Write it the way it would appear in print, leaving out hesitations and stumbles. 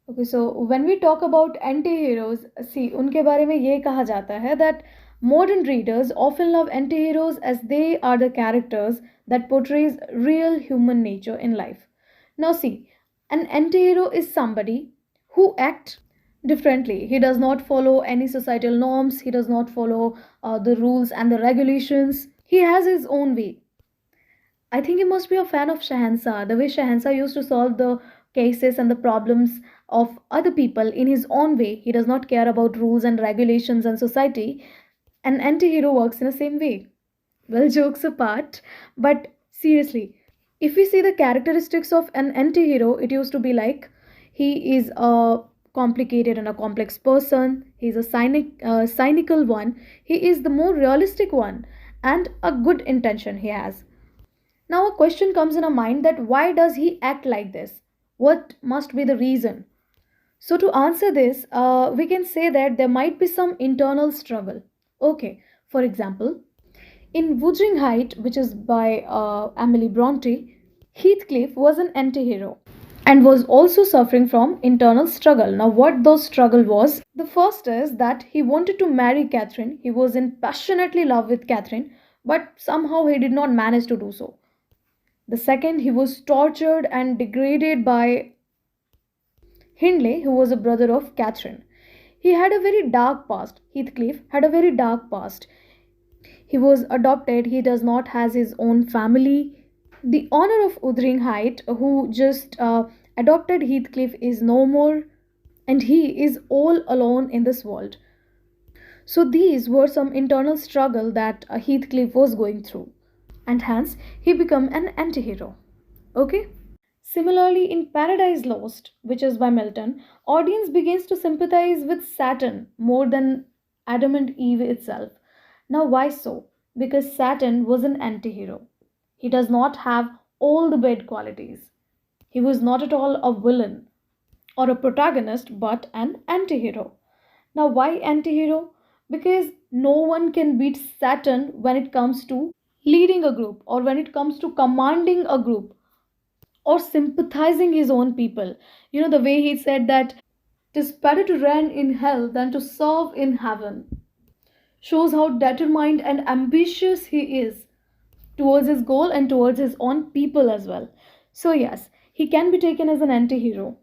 Okay, so when we talk about anti-heroes, see, उनके बारे में ये कहा जाता है that modern readers often love anti-heroes as they are the characters that portrays real human nature in life. Now see, an anti-hero is somebody who acts differently. He does not follow any societal norms. He does not follow the rules and the regulations. He has his own way. I think he must be a fan of Shahansa. The way Shahansa used to solve the cases and the problems of other people in his own way. He does not care about rules and regulations and society. An anti hero works in the same way. Well, jokes apart, but seriously, if we see the characteristics of an anti hero, it used to be like he is a complicated and a complex person, he's a cynical one, he is the more realistic one, and a good intention he has. Now, a question comes in our mind that why does he act like this? What must be the reason? So, to answer this, we can say that there might be some internal struggle. Okay, for example, in Wuthring Height, which is by Emily Bronte, Heathcliff was an anti hero and was also suffering from internal struggle. Now, what those struggle was? The first is that he wanted to marry Catherine. He was in passionately love with Catherine, but somehow he did not manage to do so. The second, he was tortured and degraded by Hindley, who was a brother of Catherine. He had a very dark past. Heathcliff had a very dark past. He was adopted. He does not has his own family. The owner of Wuthering Height, who just adopted Heathcliff, is no more, and he is all alone in this world. So these were some internal struggle that Heathcliff was going through, and hence he became an anti-hero. Okay. Similarly, in Paradise Lost, which is by Milton, audience begins to sympathize with Saturn more than Adam and Eve itself. Now, why so? Because Saturn was an anti-hero. He does not have all the bad qualities. He was not at all a villain or a protagonist, but an anti-hero. Now, why anti-hero? Because no one can beat Saturn when it comes to leading a group or when it comes to commanding a group or sympathizing his own people. You know, the way he said that it is better to reign in hell than to serve in heaven shows how determined and ambitious he is towards his goal and towards his own people as well. So, yes, he can be taken as an anti hero.